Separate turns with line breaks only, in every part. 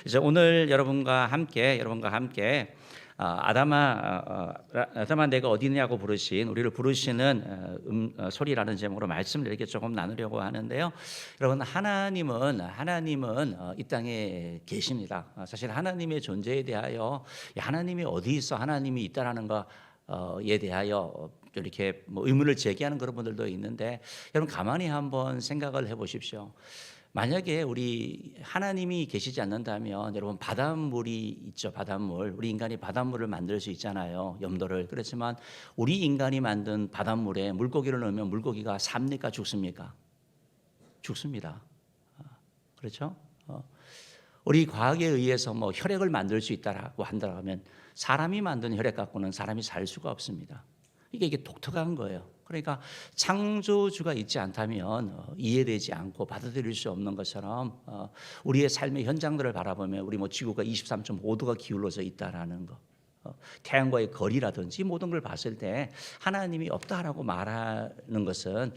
이제 오늘 여러분과 함께 아담아 내가 어디 있냐고 부르신 우리를 부르시는 소리라는 제목으로 말씀을 이렇게 조금 나누려고 하는데요. 여러분 하나님은 이 땅에 계십니다. 사실 하나님의 존재에 대하여 하나님이 어디 있어 하나님이 있다라는 거에 대하여 이렇게 의문을 제기하는 그런 분들도 있는데 여러분 가만히 한번 생각을 해보십시오. 만약에 우리 하나님이 계시지 않는다면 여러분 바닷물이 있죠. 바닷물. 우리 인간이 바닷물을 만들 수 있잖아요. 염도를. 그렇지만 우리 인간이 만든 바닷물에 물고기를 넣으면 물고기가 삽니까 죽습니까? 죽습니다. 그렇죠? 우리 과학에 의해서 혈액을 만들 수 있다라고 한다면 사람이 만든 혈액 갖고는 사람이 살 수가 없습니다. 이게 독특한 거예요. 그러니까 창조주가 있지 않다면 이해되지 않고 받아들일 수 없는 것처럼 우리의 삶의 현장들을 바라보면 우리 지구가 23.5도가 기울어져 있다라는 거, 태양과의 거리라든지 모든 걸 봤을 때 하나님이 없다라고 말하는 것은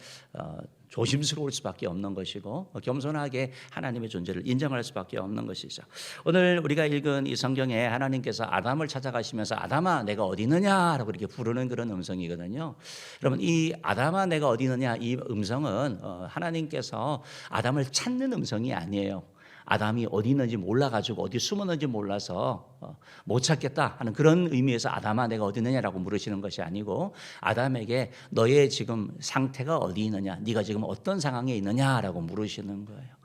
조심스러울 수밖에 없는 것이고 겸손하게 하나님의 존재를 인정할 수밖에 없는 것이죠. 오늘 우리가 읽은 이 성경에 하나님께서 아담을 찾아가시면서 아담아 내가 어디 있느냐라고 이렇게 부르는 그런 음성이거든요. 여러분 이 아담아 내가 어디 있느냐 이 음성은 하나님께서 아담을 찾는 음성이 아니에요. 아담이 어디 있는지 몰라가지고 어디 숨었는지 몰라서 못 찾겠다 하는 그런 의미에서 아담아 내가 어디 있느냐라고 물으시는 것이 아니고 아담에게 너의 지금 상태가 어디 있느냐, 네가 지금 어떤 상황에 있느냐라고 물으시는 거예요.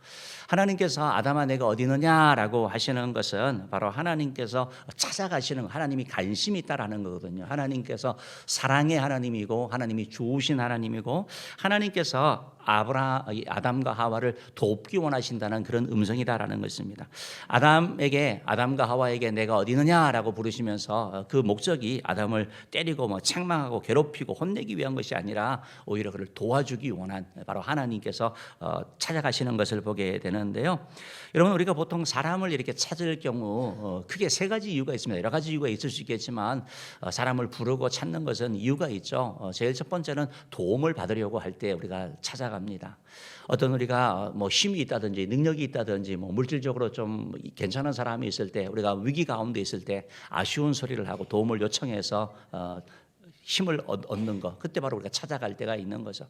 하나님께서 아담아 내가 어디 있느냐라고 하시는 것은 바로 하나님께서 찾아가시는 하나님이 관심이 있다라는 거거든요. 하나님께서 사랑의 하나님이고 하나님이 좋으신 하나님이고 하나님께서 아담과 하와를 돕기 원하신다는 그런 음성이다라는 것입니다. 아담과 하와에게 내가 어디 있느냐라고 부르시면서 그 목적이 아담을 때리고 책망하고 괴롭히고 혼내기 위한 것이 아니라 오히려 그를 도와주기 원한 바로 하나님께서 찾아가시는 것을 보게 되는데요. 여러분 우리가 보통 사람을 이렇게 찾을 경우 크게 세 가지 이유가 있습니다. 여러 가지 이유가 있을 수 있겠지만 사람을 부르고 찾는 것은 이유가 있죠. 제일 첫 번째는 도움을 받으려고 할 때 우리가 찾아갑니다. 어떤 우리가 힘이 있다든지 능력이 있다든지 물질적으로 좀 괜찮은 사람이 있을 때 우리가 위기 가운데 있을 때 아쉬운 소리를 하고 도움을 요청해서 힘을 얻는 거, 그때 바로 우리가 찾아갈 때가 있는 거죠.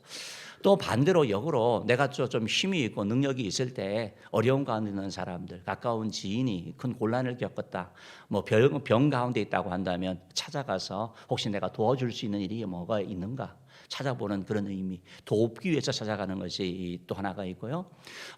또 반대로 역으로 내가 좀 힘이 있고 능력이 있을 때 어려운 가운데 있는 사람들, 가까운 지인이 큰 곤란을 겪었다, 병 가운데 있다고 한다면 찾아가서 혹시 내가 도와줄 수 있는 일이 뭐가 있는가 찾아보는 그런 의미, 돕기 위해서 찾아가는 것이 또 하나가 있고요.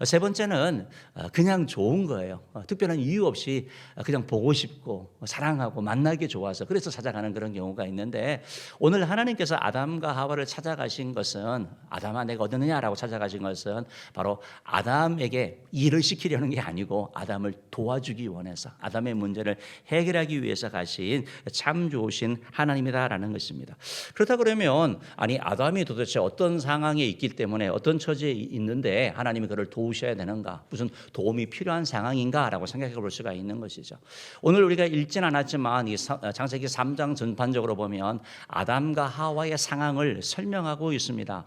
세 번째는 그냥 좋은 거예요. 특별한 이유 없이 그냥 보고 싶고 사랑하고 만나기 좋아서 그래서 찾아가는 그런 경우가 있는데 오늘 하나님께서 아담과 하와를 찾아가신 것은 아담아 내가 어디 있느냐라고 찾아가신 것은 바로 아담에게 일을 시키려는 게 아니고 아담을 도와주기 원해서 아담의 문제를 해결하기 위해서 가신 참 좋으신 하나님이다라는 것입니다. 그렇다 그러면 아담이 도대체 어떤 상황에 있기 때문에 어떤 처지에 있는데 하나님이 그를 도우셔야 되는가, 무슨 도움이 필요한 상황인가라고 생각해 볼 수가 있는 것이죠. 오늘 우리가 읽진 않았지만 이 창세기 3장 전반적으로 보면 아담과 하와의 상황을 설명하고 있습니다.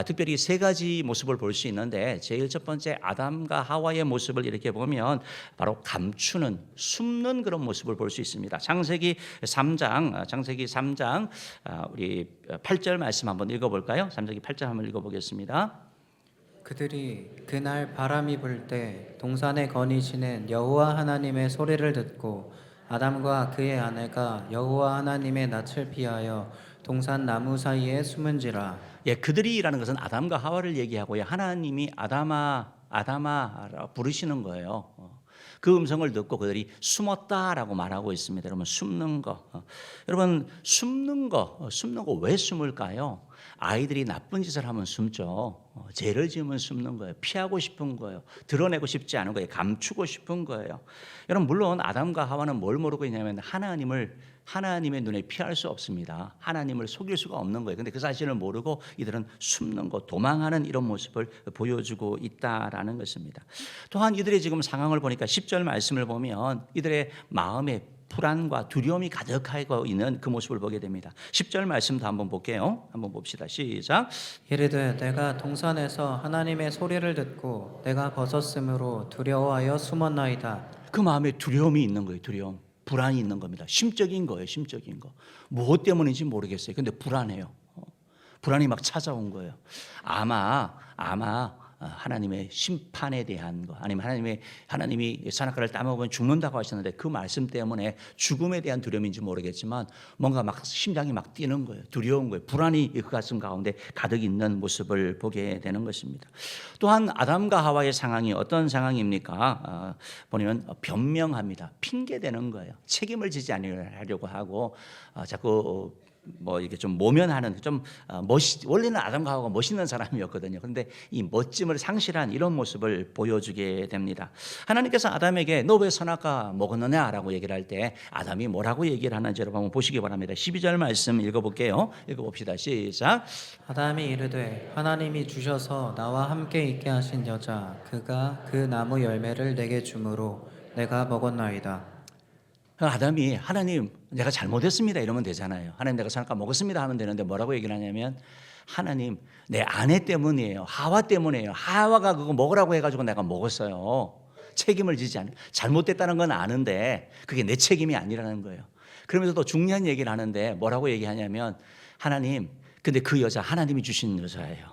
특별히 세 가지 모습을 볼 수 있는데 제일 첫 번째 아담과 하와의 모습을 이렇게 보면 바로 감추는, 숨는 그런 모습을 볼 수 있습니다. 창세기 3장 우리 8절 말씀 한번 읽어볼까요? 창세기 8절 한번 읽어보겠습니다.
그들이 그날 바람이 불 때 동산에 거니시는 여호와 하나님의 소리를 듣고 아담과 그의 아내가 여호와 하나님의 낯을 피하여 동산 나무 사이에 숨은지라.
그들이라는 것은 아담과 하와를 얘기하고요. 하나님이 아담아 부르시는 거예요. 그 음성을 듣고 그들이 숨었다라고 말하고 있습니다. 여러분 숨는 거, 여러분 숨는 거 왜 숨을까요? 아이들이 나쁜 짓을 하면 숨죠. 죄를 지으면 숨는 거예요. 피하고 싶은 거예요. 드러내고 싶지 않은 거예요. 감추고 싶은 거예요. 여러분 물론 아담과 하와는 뭘 모르고 있냐면 하나님의 눈에 피할 수 없습니다. 하나님을 속일 수가 없는 거예요. 근데 그 사실을 모르고 이들은 숨는 것, 도망하는 이런 모습을 보여주고 있다라는 것입니다. 또한 이들의 지금 상황을 보니까 10절 말씀을 보면 이들의 마음에 불안과 두려움이 가득하고 있는 그 모습을 보게 됩니다. 10절 말씀도 한번 볼게요. 한번 봅시다. 시작.
이르되 내가 동산에서 하나님의 소리를 듣고 내가 벗었으므로 두려워하여 숨었나이다.
그 마음에 두려움이 있는 거예요. 두려움, 불안이 있는 겁니다. 심적인 거예요. 심적인 거. 무엇 때문인지 모르겠어요. 근데 불안해요. 불안이 막 찾아온 거예요. 아마 하나님의 심판에 대한 거, 아니면 하나님이 선악과를 따먹으면 죽는다고 하셨는데 그 말씀 때문에 죽음에 대한 두려움인지 모르겠지만 뭔가 막 심장이 막 뛰는 거예요. 두려운 거예요. 불안이 그 가슴 가운데 가득 있는 모습을 보게 되는 것입니다. 또한 아담과 하와의 상황이 어떤 상황입니까? 보면 변명합니다. 핑계대는 거예요. 책임을 지지 않으려고 하고 자꾸 뭐 이게 좀 모면하는 원래는 아담과 하와가 멋있는 사람이었거든요. 그런데 이 멋짐을 상실한 이런 모습을 보여주게 됩니다. 하나님께서 아담에게 너 왜 선악과 먹었느냐라고 얘기를 할 때 아담이 뭐라고 얘기를 하는지 여러분 한번 보시기 바랍니다. 12절 말씀 읽어볼게요. 읽어봅시다. 시작.
아담이 이르되 하나님이 주셔서 나와 함께 있게 하신 여자 그가 그 나무 열매를 내게 주므로 내가 먹었나이다.
아담이 하나님 내가 잘못했습니다 이러면 되잖아요. 하나님 내가 선악과 먹었습니다 하면 되는데 뭐라고 얘기를 하냐면 하나님 내 아내 때문이에요. 하와 때문이에요. 하와가 그거 먹으라고 해가지고 내가 먹었어요. 책임을 지지 않아요. 잘못됐다는 건 아는데 그게 내 책임이 아니라는 거예요. 그러면서 또 중요한 얘기를 하는데 뭐라고 얘기하냐면 하나님 근데 그 여자 하나님이 주신 여자예요.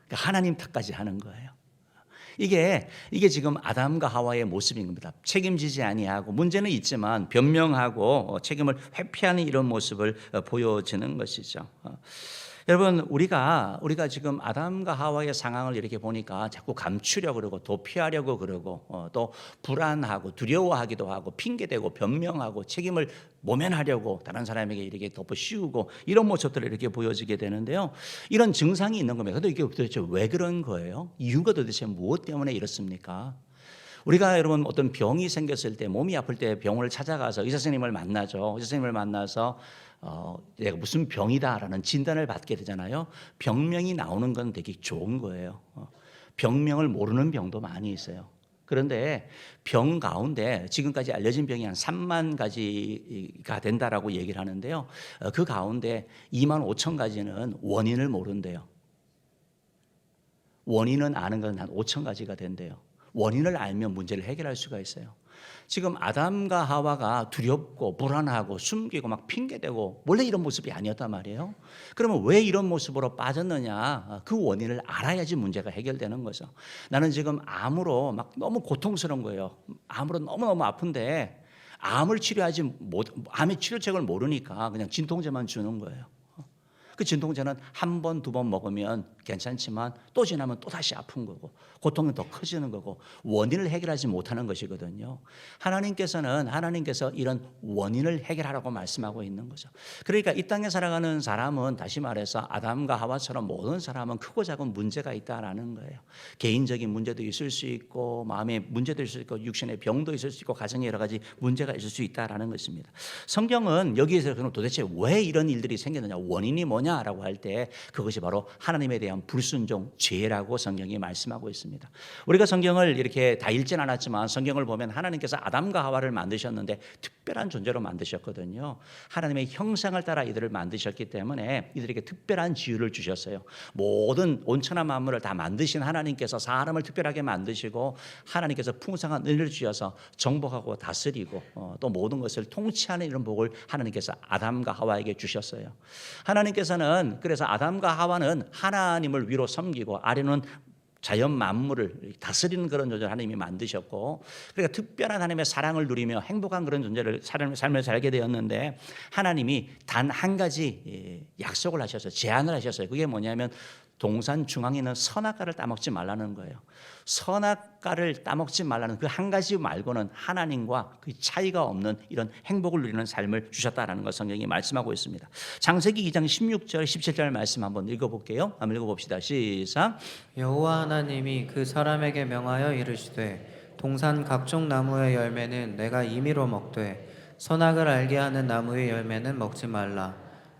그러니까 하나님 탓까지 하는 거예요. 이게 지금 아담과 하와의 모습인 겁니다. 책임지지 아니하고 문제는 있지만 변명하고 책임을 회피하는 이런 모습을 보여주는 것이죠. 여러분 우리가 지금 아담과 하와의 상황을 이렇게 보니까 자꾸 감추려고 그러고 도피하려고 그러고 또 불안하고 두려워하기도 하고 핑계대고 변명하고 책임을 모면하려고 다른 사람에게 이렇게 덮어 씌우고 이런 모습들을 이렇게 보여지게 되는데요. 이런 증상이 있는 겁니다. 그런데 이게 도대체 왜 그런 거예요? 이유가 도대체 무엇 때문에 이렇습니까? 우리가 여러분 어떤 병이 생겼을 때 몸이 아플 때 병원을 찾아가서 의사 선생님을 만나죠. 의사 선생님을 만나서 내가 무슨 병이다라는 진단을 받게 되잖아요. 병명이 나오는 건 되게 좋은 거예요. 병명을 모르는 병도 많이 있어요. 그런데 병 가운데 지금까지 알려진 병이 한 3만 가지가 된다라고 얘기를 하는데요. 그 가운데 2만 5천 가지는 원인을 모른대요. 원인은 아는 건 한 5천 가지가 된대요. 원인을 알면 문제를 해결할 수가 있어요. 지금 아담과 하와가 두렵고 불안하고 숨기고 막 핑계대고 원래 이런 모습이 아니었단 말이에요. 그러면 왜 이런 모습으로 빠졌느냐? 그 원인을 알아야지 문제가 해결되는 거죠. 나는 지금 암으로 막 너무 고통스러운 거예요. 암으로 너무너무 아픈데 암의 치료책을 모르니까 그냥 진통제만 주는 거예요. 그 진통제는 한 번, 두 번 먹으면 괜찮지만 또 지나면 또 다시 아픈 거고 고통은 더 커지는 거고 원인을 해결하지 못하는 것이거든요. 하나님께서 이런 원인을 해결하라고 말씀하고 있는 거죠. 그러니까 이 땅에 살아가는 사람은 다시 말해서 아담과 하와처럼 모든 사람은 크고 작은 문제가 있다라는 거예요. 개인적인 문제도 있을 수 있고 마음의 문제도 있을 수 있고 육신의 병도 있을 수 있고 가정에 여러 가지 문제가 있을 수 있다라는 것입니다. 성경은 여기에서 그럼 도대체 왜 이런 일들이 생겼느냐, 원인이 뭐냐라고 할 때 그것이 바로 하나님에 대한 불순종, 죄라고 성경이 말씀하고 있습니다. 우리가 성경을 이렇게 다 읽진 않았지만 성경을 보면 하나님께서 아담과 하와를 만드셨는데 특별한 존재로 만드셨거든요. 하나님의 형상을 따라 이들을 만드셨기 때문에 이들에게 특별한 지위를 주셨어요. 모든 온천한 만물을 다 만드신 하나님께서 사람을 특별하게 만드시고 하나님께서 풍성한 은혜를 주셔서 정복하고 다스리고 또 모든 것을 통치하는 이런 복을 하나님께서 아담과 하와에게 주셨어요. 하나님께서는 그래서 아담과 하와는 하나님을 위로 섬기고 아래는 자연 만물을 다스리는 그런 존재를 하나님이 만드셨고 그러니까 특별한 하나님의 사랑을 누리며 행복한 그런 존재를 삶을 살게 되었는데 하나님이 단 한 가지 약속을 하셨어요. 제안을 하셨어요. 그게 뭐냐면 동산 중앙에 있는 선악과를 따먹지 말라는 거예요. 선악과를 따먹지 말라는 그 한 가지 말고는 하나님과 그 차이가 없는 이런 행복을 누리는 삶을 주셨다라는 걸 성경이 말씀하고 있습니다. 창세기 2장 16절 17절 말씀 한번 읽어볼게요. 한번 읽어봅시다. 시작.
여호와 하나님이 그 사람에게 명하여 이르시되 동산 각종 나무의 열매는 내가 임의로 먹되 선악을 알게 하는 나무의 열매는 먹지 말라.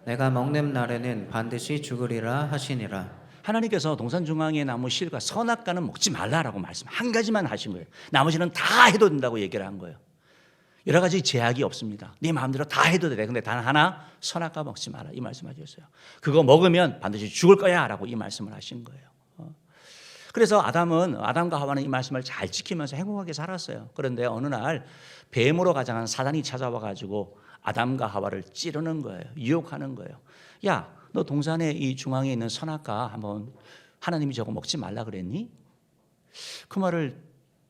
내가 먹는 날에는 반드시 죽으리라 하시니라.
하나님께서 동산 중앙의 나무 실과 선악과는 먹지 말라라고 말씀 한 가지만 하신 거예요. 나머지는 다 해도 된다고 얘기를 한 거예요. 여러 가지 제약이 없습니다. 네 마음대로 다 해도 돼. 근데 단 하나 선악과 먹지 마라 이 말씀하셨어요. 그거 먹으면 반드시 죽을 거야 라고 이 말씀을 하신 거예요. 그래서 아담과 하와는 이 말씀을 잘 지키면서 행복하게 살았어요. 그런데 어느 날 뱀으로 가장한 사단이 찾아와 가지고 아담과 하와를 찌르는 거예요. 유혹하는 거예요. 야, 너 동산의 이 중앙에 있는 선악과 한번 하나님이 저거 먹지 말라 그랬니? 그 말을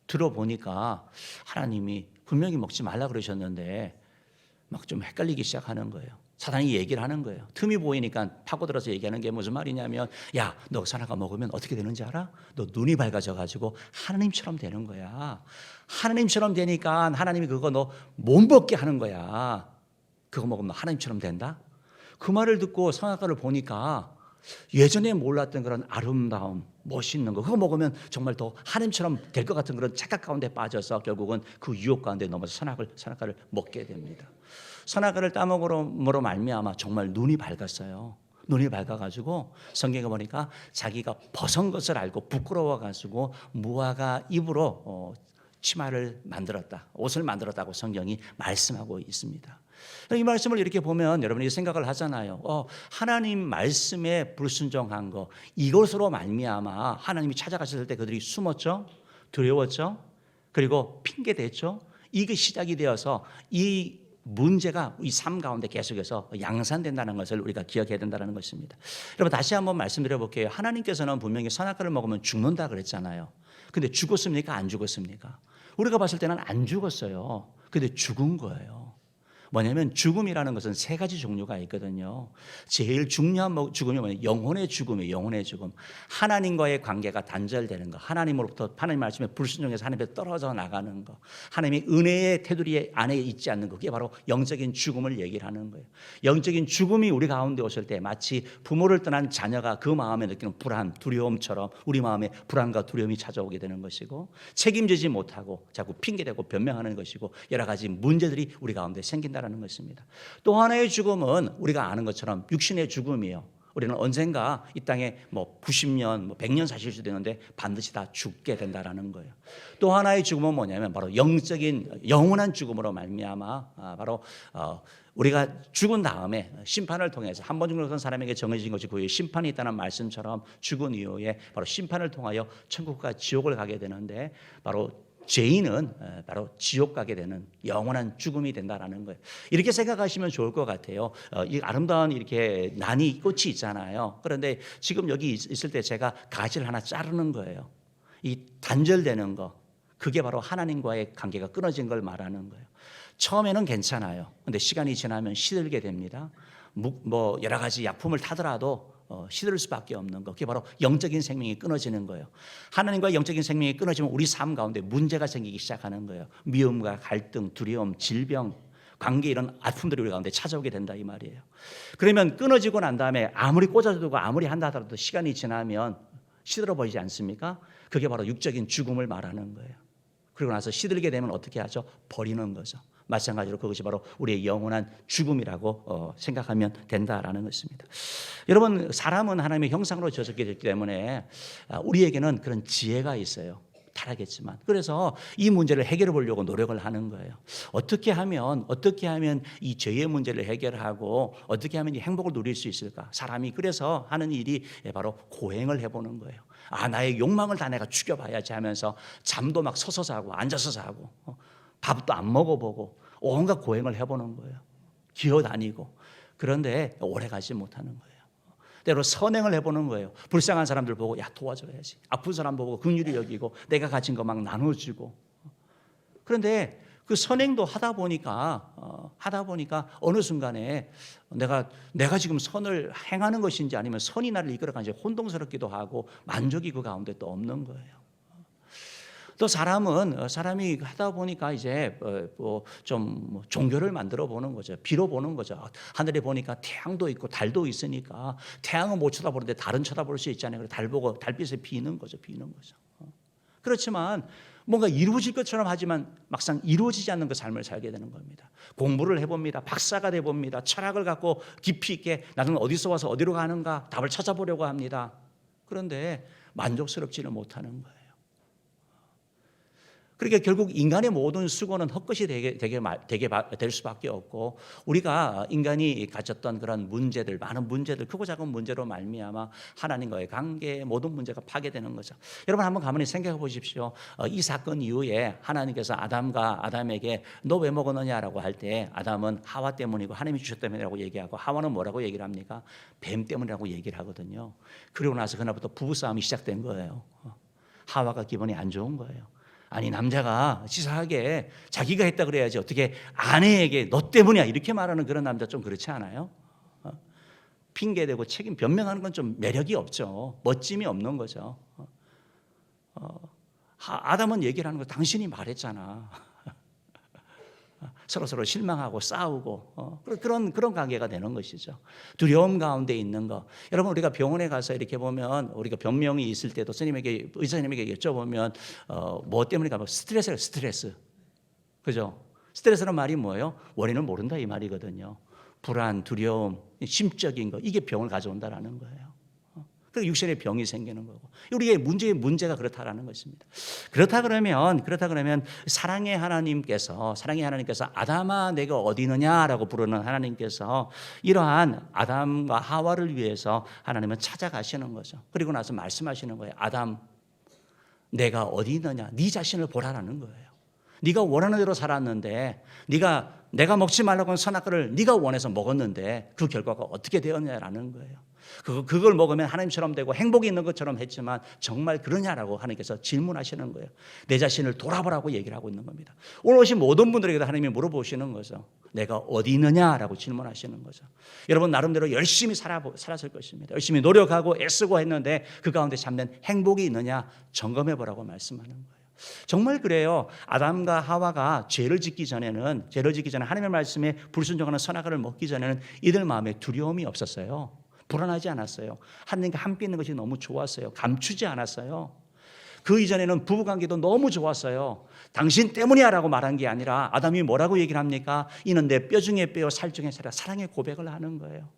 들어보니까 하나님이 분명히 먹지 말라 그러셨는데 막 좀 헷갈리기 시작하는 거예요. 사단이 얘기를 하는 거예요. 틈이 보이니까 파고들어서 얘기하는 게 무슨 말이냐면, 야, 너 선악과 먹으면 어떻게 되는지 알아? 너 눈이 밝아져 가지고 하나님처럼 되는 거야. 하나님처럼 되니까 하나님이 그거 너 못 먹게 하는 거야. 그거 먹으면 너 하나님처럼 된다? 그 말을 듣고 선악과를 보니까 예전에 몰랐던 그런 아름다움, 멋있는 거, 그거 먹으면 정말 더 하나님처럼 될 것 같은 그런 착각 가운데 빠져서 결국은 그 유혹 가운데 넘어서 선악과를 먹게 됩니다. 선악과를 따먹으로 말미암아 정말 눈이 밝았어요. 눈이 밝아가지고 성경에 보니까 자기가 벗은 것을 알고 부끄러워가지고 무화과 잎으로 치마를 만들었다, 옷을 만들었다고 성경이 말씀하고 있습니다. 이 말씀을 이렇게 보면 여러분이 생각을 하잖아요. 하나님 말씀에 불순종한 거, 이것으로 말미암아 하나님이 찾아가셨을 때 그들이 숨었죠, 두려웠죠, 그리고 핑계 댔죠. 이게 시작이 되어서 이 문제가 이 삶 가운데 계속해서 양산된다는 것을 우리가 기억해야 된다는 것입니다. 여러분 다시 한번 말씀드려 볼게요. 하나님께서는 분명히 선악과를 먹으면 죽는다 그랬잖아요. 근데 죽었습니까? 안 죽었습니까? 우리가 봤을 때는 안 죽었어요. 근데 죽은 거예요. 뭐냐면 죽음이라는 것은 세 가지 종류가 있거든요. 제일 중요한 죽음이 뭐냐면 영혼의 죽음이에요. 영혼의 죽음. 하나님과의 관계가 단절되는 거, 하나님으로부터 하나님 말씀에 불순종해서 하나님에 떨어져 나가는 거, 하나님의 은혜의 테두리 안에 있지 않는 거, 그게 바로 영적인 죽음을 얘기를 하는 거예요. 영적인 죽음이 우리 가운데 오실 때 마치 부모를 떠난 자녀가 그 마음에 느끼는 불안, 두려움처럼 우리 마음에 불안과 두려움이 찾아오게 되는 것이고, 책임지지 못하고 자꾸 핑계대고 변명하는 것이고, 여러 가지 문제들이 우리 가운데 생긴다는 것입니다. 또 하나의 죽음은 우리가 아는 것처럼 육신의 죽음이에요. 우리는 언젠가 이 땅에 90년, 100년 사실 수도 있는데 반드시 다 죽게 된다라는 거예요. 또 하나의 죽음은 뭐냐면 바로 영적인 영원한 죽음으로 말미암아 바로 우리가 죽은 다음에 심판을 통해서 한 번 죽는 사람에게 정해진 것이 그 심판이 있다는 말씀처럼 죽은 이후에 바로 심판을 통하여 천국과 지옥을 가게 되는데, 바로 죄인은 바로 지옥 가게 되는 영원한 죽음이 된다라는 거예요. 이렇게 생각하시면 좋을 것 같아요. 이 아름다운 이렇게 난이 꽃이 있잖아요. 그런데 지금 여기 있을 때 제가 가지를 하나 자르는 거예요. 이 단절되는 거, 그게 바로 하나님과의 관계가 끊어진 걸 말하는 거예요. 처음에는 괜찮아요. 근데 시간이 지나면 시들게 됩니다. 여러 가지 약품을 타더라도 시들 수밖에 없는 거, 그게 바로 영적인 생명이 끊어지는 거예요. 하나님과 영적인 생명이 끊어지면 우리 삶 가운데 문제가 생기기 시작하는 거예요. 미움과 갈등, 두려움, 질병, 관계, 이런 아픔들이 우리 가운데 찾아오게 된다 이 말이에요. 그러면 끊어지고 난 다음에 아무리 꽂아두고 아무리 한다 하더라도 시간이 지나면 시들어 버리지 않습니까? 그게 바로 육적인 죽음을 말하는 거예요. 그리고 나서 시들게 되면 어떻게 하죠? 버리는 거죠. 마찬가지로 그것이 바로 우리의 영원한 죽음이라고 생각하면 된다라는 것입니다. 여러분, 사람은 하나님의 형상으로 지어졌기 때문에 우리에게는 그런 지혜가 있어요. 타락했지만. 그래서 이 문제를 해결해 보려고 노력을 하는 거예요. 어떻게 하면 이 죄의 문제를 해결하고 어떻게 하면 이 행복을 누릴 수 있을까? 사람이 그래서 하는 일이 바로 고행을 해보는 거예요. 나의 욕망을 다 내가 죽여봐야지 하면서 잠도 막 서서 자고 앉아서 자고 밥도 안 먹어보고 온갖 고행을 해보는 거예요. 기어다니고. 그런데 오래가지 못하는 거예요. 때로 선행을 해보는 거예요. 불쌍한 사람들 보고 도와줘야지. 아픈 사람 보고 긍휼히 여기고 내가 가진 거 막 나눠주고. 그런데 그 선행도 하다 보니까 어느 순간에 내가 지금 선을 행하는 것인지 아니면 선이 나를 이끌어가는지 혼동스럽기도 하고 만족이 그 가운데 또 없는 거예요. 또 사람이 하다 보니까 이제 좀 종교를 만들어 보는 거죠. 빌어 보는 거죠. 하늘에 보니까 태양도 있고 달도 있으니까 태양은 못 쳐다보는데 달은 쳐다볼 수 있잖아요. 그래서 달 보고 달빛에 비는 거죠. 그렇지만 뭔가 이루어질 것처럼 하지만 막상 이루어지지 않는 그 삶을 살게 되는 겁니다. 공부를 해봅니다. 박사가 돼봅니다. 철학을 갖고 깊이 있게 나는 어디서 와서 어디로 가는가 답을 찾아보려고 합니다. 그런데 만족스럽지는 못하는 거예요. 그러니까 결국 인간의 모든 수고는 헛것이 될 수밖에 없고, 우리가 인간이 가졌던 그런 문제들, 많은 문제들, 크고 작은 문제로 말미암아 하나님과의 관계 모든 문제가 파괴되는 거죠. 여러분 한번 가만히 생각해 보십시오. 이 사건 이후에 하나님께서 아담에게 너 왜 먹었느냐라고 할 때 아담은 하와 때문이고 하나님이 주셨다면이라고 얘기하고, 하와는 뭐라고 얘기를 합니까? 뱀 때문이라고 얘기를 하거든요. 그리고 나서 그날부터 부부싸움이 시작된 거예요. 하와가 기분이 안 좋은 거예요. 아니, 남자가 치사하게 자기가 했다 그래야지 어떻게 아내에게 너 때문이야 이렇게 말하는 그런 남자 좀 그렇지 않아요? 핑계대고 책임 변명하는 건 좀 매력이 없죠. 멋짐이 없는 거죠. 아담은 얘기를 하는 거 당신이 말했잖아. 서로 실망하고 싸우고 그런 관계가 되는 것이죠. 두려움 가운데 있는 거. 여러분, 우리가 병원에 가서 이렇게 보면, 우리가 병명이 있을 때도 의사님에게 여쭤보면 뭐 때문에 가면 스트레스. 그죠? 스트레스는 말이 뭐예요? 원인을 모른다 이 말이거든요. 불안, 두려움, 심적인 거, 이게 병을 가져온다라는 거예요. 그 육신의 병이 생기는 거고, 우리의 문제가 그렇다라는 것입니다. 그렇다 그러면 사랑의 하나님께서 아담아 내가 어디 있느냐라고 부르는 하나님께서 이러한 아담과 하와를 위해서 하나님은 찾아가시는 거죠. 그리고 나서 말씀하시는 거예요. 아담, 내가 어디 있느냐? 네 자신을 보라라는 거예요. 네가 원하는 대로 살았는데, 내가 먹지 말라고 한 선악과를 네가 원해서 먹었는데 그 결과가 어떻게 되었냐라는 거예요. 그걸 먹으면 하나님처럼 되고 행복이 있는 것처럼 했지만 정말 그러냐라고 하나님께서 질문하시는 거예요. 내 자신을 돌아보라고 얘기를 하고 있는 겁니다. 오늘 오신 모든 분들에게도 하나님이 물어보시는 거죠. 내가 어디 있느냐라고 질문하시는 거죠. 여러분 나름대로 열심히 살았을 것입니다. 열심히 노력하고 애쓰고 했는데 그 가운데 참된 행복이 있느냐 점검해 보라고 말씀하는 거예요. 정말 그래요. 아담과 하와가 죄를 짓기 전에 하나님의 말씀에 불순종하는 선악과를 먹기 전에는 이들 마음에 두려움이 없었어요. 불안하지 않았어요. 하나님과 함께 있는 것이 너무 좋았어요. 감추지 않았어요. 그 이전에는 부부관계도 너무 좋았어요. 당신 때문이야 라고 말한 게 아니라 아담이 뭐라고 얘기를 합니까? 이는 내 뼈 중에 뼈요 살 중에 살이라, 사랑의 고백을 하는 거예요.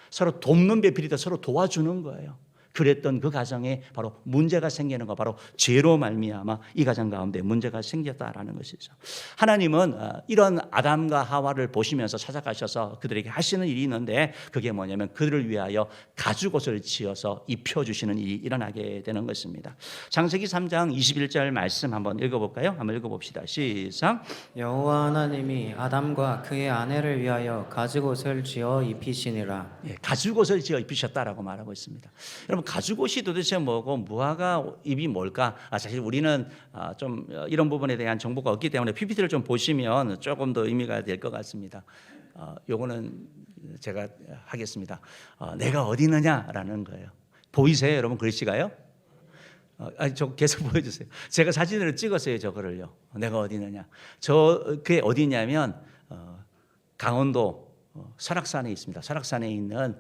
서로 돕는 배필이다, 서로 도와주는 거예요. 그랬던 그 가정에 바로 문제가 생기는 거, 바로 죄로 말미암아 이 가정 가운데 문제가 생겼다라는 것이죠. 하나님은 이런 아담과 하와를 보시면서 찾아가셔서 그들에게 하시는 일이 있는데, 그게 뭐냐면 그들을 위하여 가죽옷을 지어서 입혀주시는 일이 일어나게 되는 것입니다. 창세기 3장 21절 말씀 한번 읽어볼까요? 한번 읽어봅시다. 시작.
여호와 하나님이 아담과 그의 아내를 위하여 가죽옷을 지어 입히시니라.
가죽옷을 지어 입히셨다라고 말하고 있습니다. 여러분, 가죽옷이 도대체 뭐고 무화과 잎이 뭘까? 사실 우리는 좀 이런 부분에 대한 정보가 없기 때문에 PPT를 좀 보시면 조금 더 의미가 될 것 같습니다. 요거는 제가 하겠습니다. 내가 어디 있느냐라는 거예요. 보이세요, 여러분 글씨가요? 저 계속 보여주세요. 제가 사진을 찍었어요, 저거를요. 내가 어디 있느냐. 그게 어디냐면 강원도 설악산에 있습니다. 설악산에 있는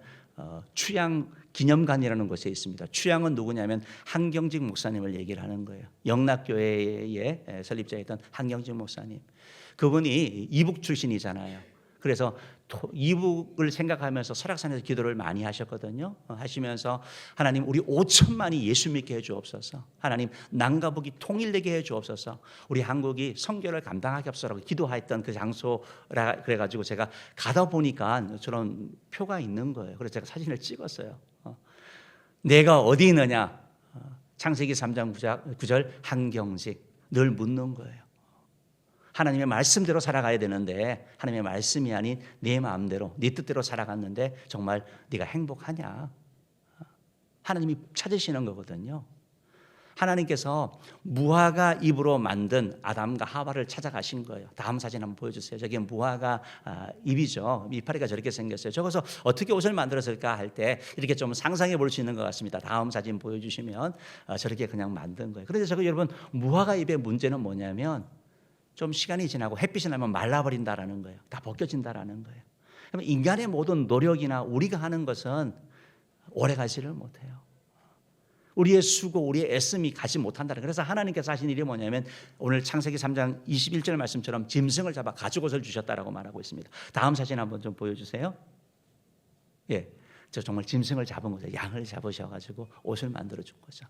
추양 기념관이라는 곳에 있습니다. 추양은 누구냐면 한경직 목사님을 얘기를 하는 거예요. 영락교회의 설립자였던 한경직 목사님. 그분이 이북 출신이잖아요. 그래서 이북을 생각하면서 설악산에서 기도를 많이 하셨거든요. 하시면서 하나님 우리 5천만이 예수 믿게 해주옵소서. 하나님 남과 북이 통일되게 해주옵소서. 우리 한국이 선교를 감당하게 없어라고 기도했던 그 장소라 그래가지고 제가 가다 보니까 저런 표가 있는 거예요. 그래서 제가 사진을 찍었어요. 내가 어디 있느냐. 창세기 3장 9절 한경직. 늘 묻는 거예요. 하나님의 말씀대로 살아가야 되는데 하나님의 말씀이 아닌 내 마음대로 네 뜻대로 살아갔는데 정말 네가 행복하냐? 하나님이 찾으시는 거거든요. 하나님께서 무화과 잎으로 만든 아담과 하와를 찾아가신 거예요. 다음 사진 한번 보여주세요. 저게 무화과 잎이죠. 이파리가 저렇게 생겼어요. 저것을 어떻게 옷을 만들었을까 할 때 이렇게 좀 상상해 볼 수 있는 것 같습니다. 다음 사진 보여주시면 저렇게 그냥 만든 거예요. 그런데 저거 여러분 무화과 잎의 문제는 뭐냐면 좀 시간이 지나고 햇빛이 나면 말라버린다라는 거예요. 다 벗겨진다라는 거예요. 그러면 인간의 모든 노력이나 우리가 하는 것은 오래 가지를 못해요. 우리의 수고, 우리의 애씀이 가지 못한다는. 그래서 하나님께서 하신 일이 뭐냐면 오늘 창세기 3장 21절 말씀처럼 짐승을 잡아 가죽옷을 주셨다라고 말하고 있습니다. 다음 사진 한번 좀 보여주세요. 예, 저 정말 짐승을 잡은 거죠. 양을 잡으셔가지고 옷을 만들어 준 거죠.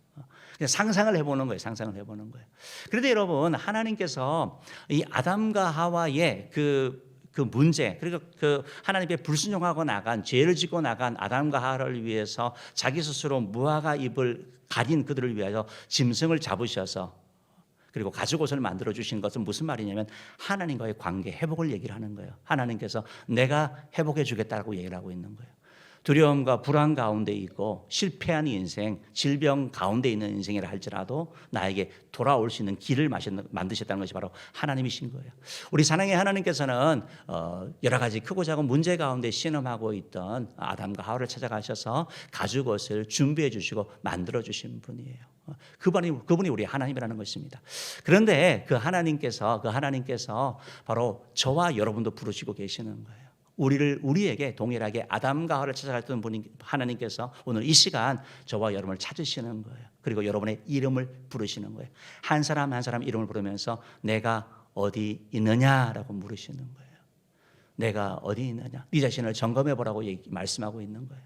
그냥 상상을 해보는 거예요. 상상을 해보는 거예요. 그런데 여러분, 하나님께서 이 아담과 하와의 그 문제, 그리고 그 하나님께 불순종하고 나간, 죄를 짓고 나간 아담과 하와를 위해서 자기 스스로 무화과 잎을 가린 그들을 위해서 짐승을 잡으셔서 그리고 가죽옷을 만들어 주신 것은 무슨 말이냐면 하나님과의 관계 회복을 얘기를 하는 거예요. 하나님께서 내가 회복해 주겠다고 얘기를 하고 있는 거예요. 두려움과 불안 가운데 있고 실패한 인생, 질병 가운데 있는 인생이라 할지라도 나에게 돌아올 수 있는 길을 만드셨다는 것이 바로 하나님이신 거예요. 우리 사랑의 하나님께서는 여러 가지 크고 작은 문제 가운데 신음하고 있던 아담과 하와를 찾아가셔서 가죽옷을 준비해 주시고 만들어 주신 분이에요. 그분이 우리 하나님이라는 것입니다. 그런데 그 하나님께서 바로 저와 여러분도 부르시고 계시는 거예요. 우리에게 동일하게 아담과 하와를 찾아갔던 분이 하나님께서 오늘 이 시간 저와 여러분을 찾으시는 거예요. 그리고 여러분의 이름을 부르시는 거예요. 한 사람 한 사람 이름을 부르면서 내가 어디 있느냐라고 물으시는 거예요. 내가 어디 있느냐? 네 자신을 점검해 보라고 말씀하고 있는 거예요.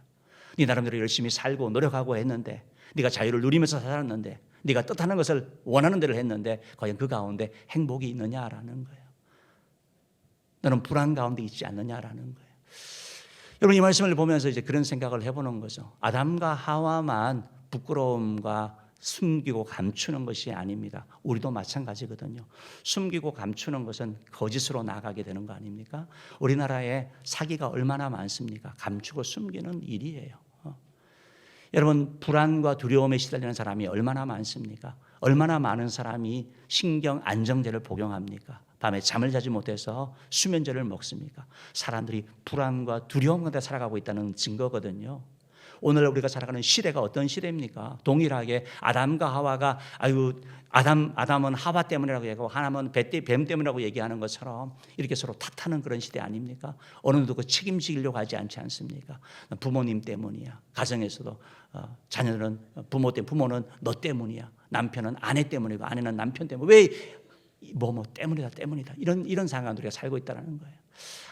네 나름대로 열심히 살고 노력하고 했는데, 네가 자유를 누리면서 살았는데, 네가 뜻하는 것을 원하는 대로 했는데 과연 그 가운데 행복이 있느냐라는 거예요. 너는 불안 가운데 있지 않느냐라는 거예요. 여러분, 이 말씀을 보면서 이제 그런 생각을 해보는 거죠. 아담과 하와만 부끄러움과 숨기고 감추는 것이 아닙니다. 우리도 마찬가지거든요. 숨기고 감추는 것은 거짓으로 나아가게 되는 거 아닙니까? 우리나라에 사기가 얼마나 많습니까? 감추고 숨기는 일이에요. 여러분, 불안과 두려움에 시달리는 사람이 얼마나 많습니까? 얼마나 많은 사람이 신경 안정제를 복용합니까? 밤에 잠을 자지 못해서 수면제를 먹습니까? 사람들이 불안과 두려움 가운데 살아가고 있다는 증거거든요. 오늘 우리가 살아가는 시대가 어떤 시대입니까? 동일하게 아담과 하와가 아담은 하와 때문이라고 얘기하고 하나님은 뱀 때문이라고 얘기하는 것처럼 이렇게 서로 탓하는 그런 시대 아닙니까? 어느 누구 책임지려고 하지 않지 않습니까? 부모님 때문이야. 가정에서도 자녀들은 부모는 너 때문이야. 남편은 아내 때문이고 아내는 남편 때문에 왜 때문이다. 이런 상황 우리가 살고 있다는 거예요.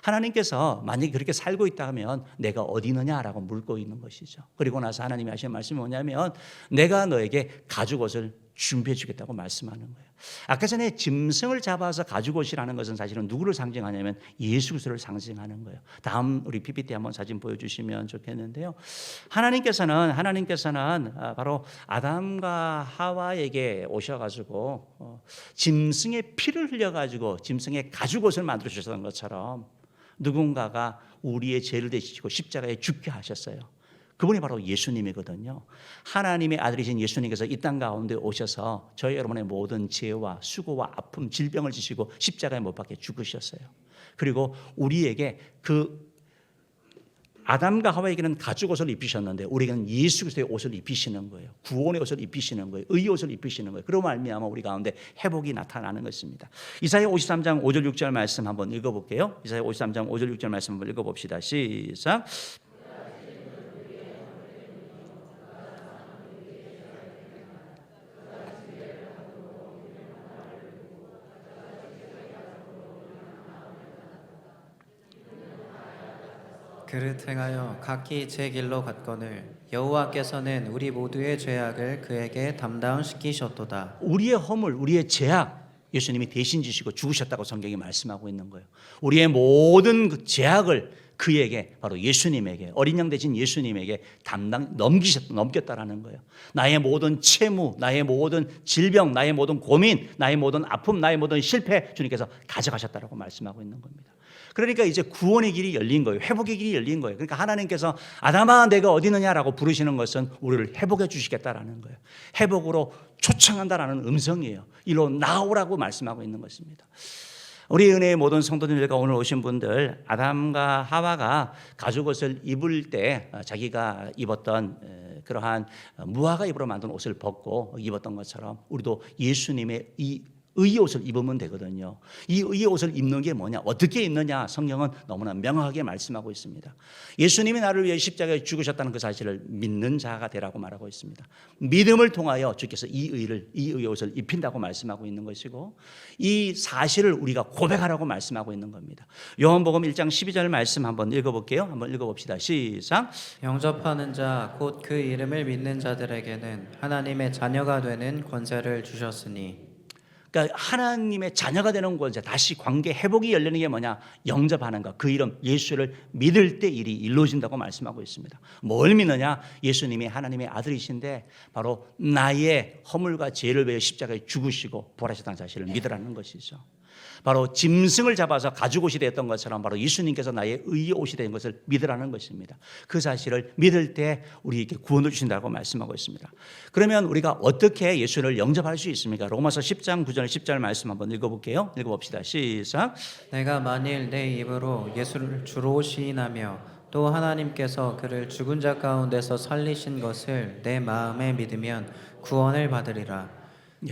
하나님께서 만약에 그렇게 살고 있다면 내가 어디 있느냐라고 묻고 있는 것이죠. 그리고 나서 하나님이 하시는 말씀이 뭐냐면 내가 너에게 가죽옷을 준비해 주겠다고 말씀하는 거예요. 아까 전에 짐승을 잡아서 가죽옷이라는 것은 사실은 누구를 상징하냐면 예수 그리스도를 상징하는 거예요. 다음 우리 PPT 한번 사진 보여주시면 좋겠는데요. 하나님께서는 바로 아담과 하와에게 오셔가지고 짐승의 피를 흘려가지고 짐승의 가죽옷을 만들어 주셨던 것처럼 누군가가 우리의 죄를 대시고 십자가에 죽게 하셨어요. 그분이 바로 예수님이거든요. 하나님의 아들이신 예수님께서 이 땅 가운데 오셔서 저희 여러분의 모든 죄와 수고와 아픔, 질병을 지시고 십자가에 못 박혀 죽으셨어요. 그리고 우리에게 그 아담과 하와에게는 가죽옷을 입히셨는데 우리에게는 예수 그리스도의 옷을 입히시는 거예요. 구원의 옷을 입히시는 거예요. 의의 옷을 입히시는 거예요. 그로 말미암아 우리 가운데 회복이 나타나는 것입니다. 이사야 53장 5절 6절 말씀 한번 읽어볼게요. 이사야 53장 5절 6절 말씀 한번 읽어봅시다. 시작.
그릇 행하여 각기 제 길로 갔거늘 여호와께서는 우리 모두의 죄악을 그에게 담당시키셨도다.
우리의 허물, 우리의 죄악 예수님이 대신 지시고 죽으셨다고 성경이 말씀하고 있는 거예요. 우리의 모든 그 죄악을 그에게, 바로 예수님에게, 어린 양 대신 예수님에게 넘겼다라는 거예요. 나의 모든 채무, 나의 모든 질병, 나의 모든 고민, 나의 모든 아픔, 나의 모든 실패 주님께서 가져가셨다라고 말씀하고 있는 겁니다. 그러니까 이제 구원의 길이 열린 거예요. 회복의 길이 열린 거예요. 그러니까 하나님께서 아담아 내가 어디 있느냐라고 부르시는 것은 우리를 회복해 주시겠다라는 거예요. 회복으로 초청한다라는 음성이에요. 이리로 나오라고 말씀하고 있는 것입니다. 우리 은혜의 모든 성도님들과 오늘 오신 분들, 아담과 하와가 가죽옷을 입을 때 자기가 입었던 그러한 무화과 잎으로 만든 옷을 벗고 입었던 것처럼 우리도 예수님의 이 의의 옷을 입으면 되거든요. 이 의의 옷을 입는 게 뭐냐? 어떻게 입느냐? 성경은 너무나 명확하게 말씀하고 있습니다. 예수님이 나를 위해 십자가에 죽으셨다는 그 사실을 믿는 자가 되라고 말하고 있습니다. 믿음을 통하여 주께서 이 의의 옷을 입힌다고 말씀하고 있는 것이고, 이 사실을 우리가 고백하라고 말씀하고 있는 겁니다. 요한복음 1장 12절 말씀 한번 읽어볼게요. 한번 읽어봅시다. 시작.
영접하는 자 곧 그 이름을 믿는 자들에게는 하나님의 자녀가 되는 권세를 주셨으니.
그러니까 하나님의 자녀가 되는 권세, 다시 관계 회복이 열리는 게 뭐냐? 영접하는 것. 그 이름 예수를 믿을 때 일이 이루어진다고 말씀하고 있습니다. 뭘 믿느냐? 예수님이 하나님의 아들이신데 바로 나의 허물과 죄를 위해 십자가에 죽으시고 부활하셨다는 사실을 믿으라는 것이죠. 바로 짐승을 잡아서 가죽옷이 되었던 것처럼 바로 예수님께서 나의 의의 옷이 된 것을 믿으라는 것입니다. 그 사실을 믿을 때 우리에게 구원을 주신다고 말씀하고 있습니다. 그러면 우리가 어떻게 예수를 영접할 수 있습니까? 로마서 10장 9절 10절 말씀 한번 읽어볼게요. 읽어봅시다. 시작.
내가 만일 내 입으로 예수를 주로 시인하며 또 하나님께서 그를 죽은 자 가운데서 살리신 것을 내 마음에 믿으면 구원을 받으리라.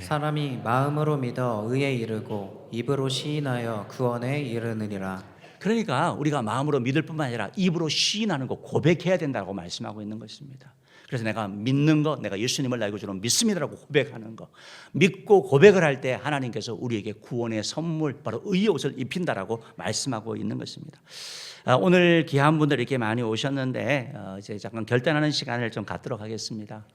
사람이 마음으로 믿어 의에 이르고 입으로 시인하여 구원에 이르느니라.
그러니까 우리가 마음으로 믿을 뿐만 아니라 입으로 시인하는 거, 고백해야 된다고 말씀하고 있는 것입니다. 그래서 내가 믿는 거, 내가 예수님을 나의 구주로 믿습니다라고 고백하는 거, 믿고 고백을 할 때 하나님께서 우리에게 구원의 선물, 바로 의의 옷을 입힌다라고 말씀하고 있는 것입니다. 오늘 귀한 분들 이렇게 많이 오셨는데 이제 잠깐 결단하는 시간을 좀 갖도록 하겠습니다.